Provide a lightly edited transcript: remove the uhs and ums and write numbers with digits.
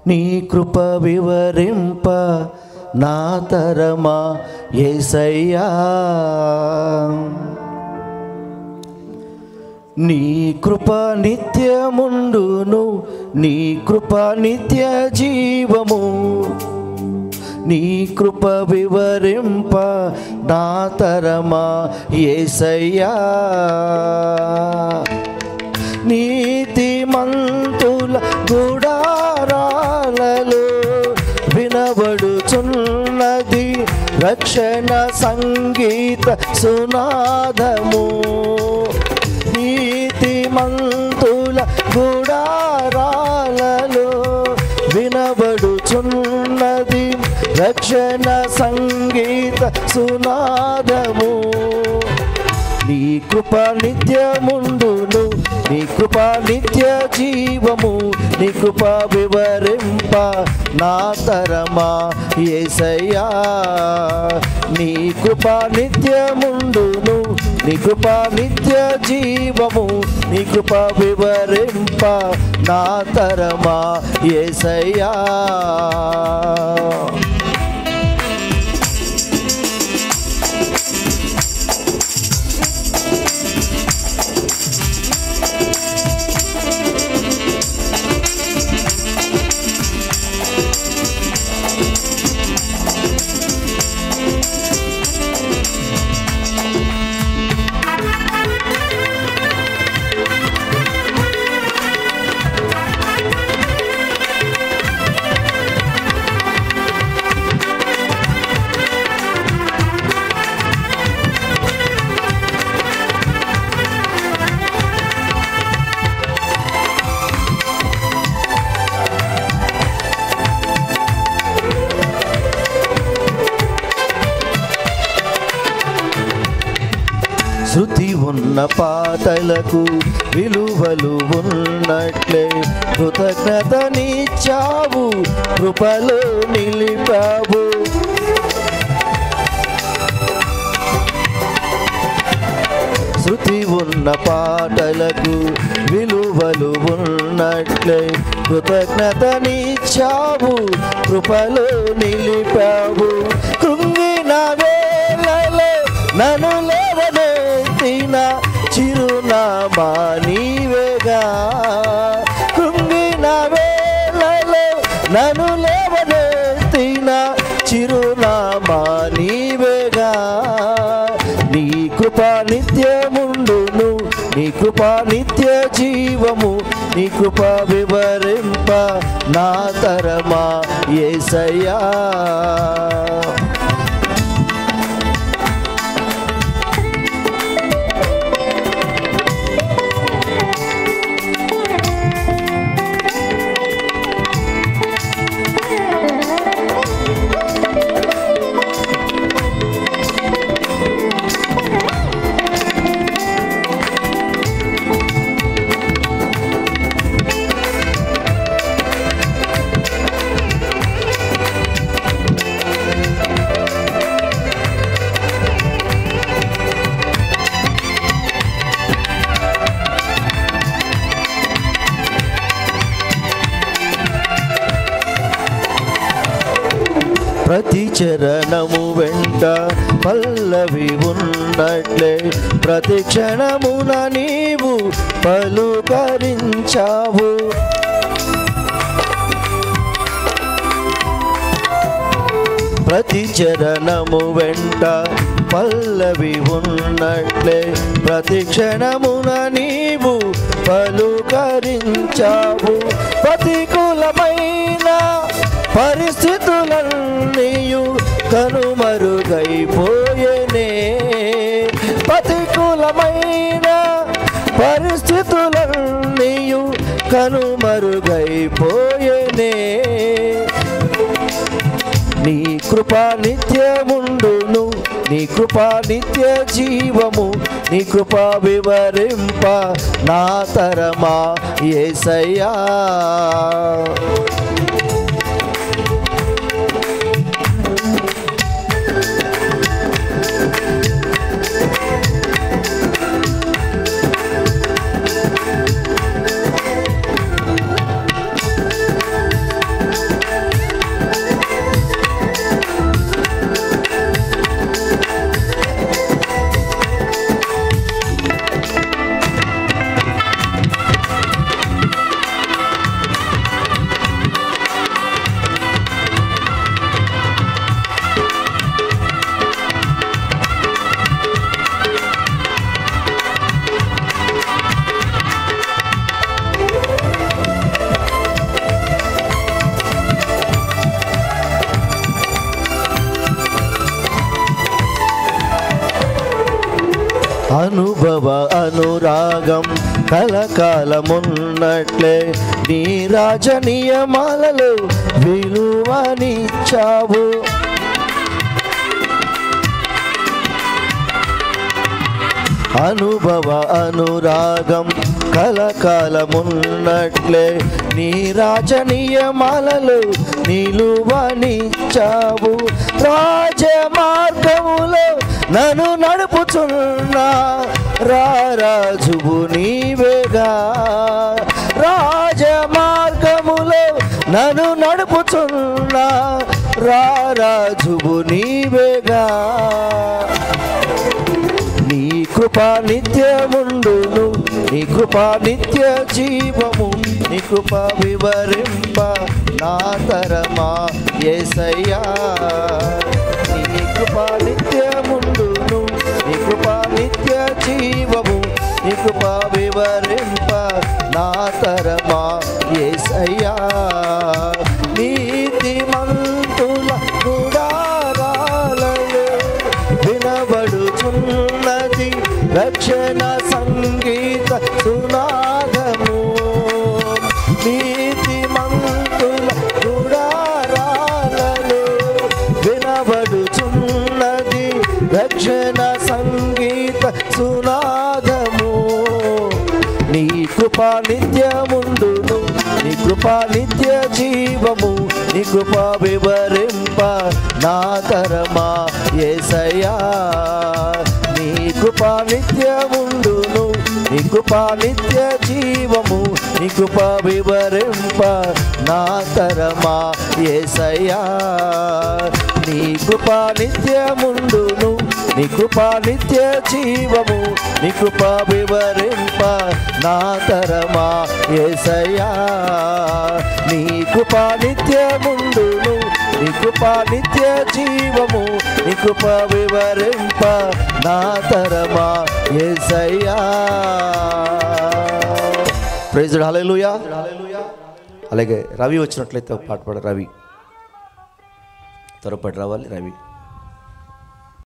నీ కృప వివరింప నా తరమా యేసయ్యా. నీ కృప నిత్యముండును, నీ కృప నిత్య జీవము. నీ కృప వివరింప నా తరమా యేసయ్యా. నీతిమంతుల గుడారాలలో వినబడుచున్నది రక్షణ సంగీత సునాదము. నీతిమంతుల గుడారాలలో వినబడుచున్నది రక్షణ సంగీత సునాదము. నీ కృప నిత్యముండును, నీ కృప నిత్య జీవము. నీ కృప వివరింప నా తరమా యేసయ్యా. నీ కృప నిత్యముండును, నీ కృప నిత్య జీవము. నీ కృప వివరింప నా తరమా యేసయ్యా. శృతి ఉన్న పాటలకు విలువలు ఉన్నట్లే కృతజ్ఞతనిచ్చావు, కృపలో నిలిపావు. శృతి ఉన్న పాటలకు విలువలు ఉన్నట్లే కృతజ్ఞతనిచ్చావు, కృపలో నిలిపావు. కృంగిన వేళలో నన్ను లేవనెత్తిన చిరునామా నీవేగా. కృంగిన వేళలో నన్ను లేవనెత్తిన చిరునామా నీవేగా. నీ కృప నిత్యముండును, నీ కృప నిత్య జీవము. నీ కృప వివరింప నా తరమా యేసయ్యా. ప్రతి చరణము వెంట పల్లవి ఉన్నట్లే ప్రతి క్షణమున నీవు పలుకరించావు. ప్రతి చరణము వెంట పల్లవి ఉన్నట్లే ప్రతి క్షణమున నీవు పలుకరించావు. ప్రతికూలమైన పరిస్థితులన్నీయు కనుమరుగైపోయేనే. ప్రతికూలమైన పరిస్థితులన్నీయు కనుమరుగైపోయేనే. నీ కృప నిత్యముండును, నీ కృప నిత్య జీవము. నీ కృప వివరింప నా తరమా యేసయ్యా. అనుభవ అనురాగం కలకాలమున్నట్లే నీ రాజ నియమాలలో విలువనిచ్చావు. అనుభవ అనురాగం కలకాలమున్నట్లే నీ రాజ నియమాలలో నిలువనిచ్చావు. రాజ మార్గములో నన్ను నడుపుచున్నా రారాజువు నీవేగా. రాజ మార్గములో నన్ను నడుపుచున్నా రారాజువు నీవేగా. నీ కృపా నిత్యముండును, నీ కృపా నిత్య జీవము, నీ కృపా వివరింప నా తరమా యేసయ్యా. నీ కృపా నిత్యముండును, నీ కృపా నిత్య జీవము, నీ కృపా వివరింప నా తరమా యేసయ్యా. నీతిమంతుల గుడారాలలో వినబడుచున్నది రక్షణ సంగీత సునాదము. నీతిమంతుల గుడారాలలో వినబడుచున్నది రక్షణ సంగీత సునాదము. నీ కృపా నిత్యముండును, నీ కృపా నిత్య జీవము, నీ కృపా వివరింప నా తరమా యేసయ్యా. నీ కృపా నిత్యముండును, నీ కృపా నిత్య జీవము, నీ కృపా వివరింప నా తరమా యేసయ్యా. నీ కృపా నిత్యముండును, నీ కృపా నిత్య జీవము, నీ కృపా వివరింప నా తరమా యేసయ్యా. నీ కృపా నిత్యముండును, నీ కృపా నిత్య జీవము, నీ కృపా వివరింప నా తరమా యేసయ్యా. Praise the Lord. హల్లెలూయా. అలాగే రవి వచ్చినట్లయితే ఒక పాట పాడ. రవి త్వరపడి రావాలి. రవి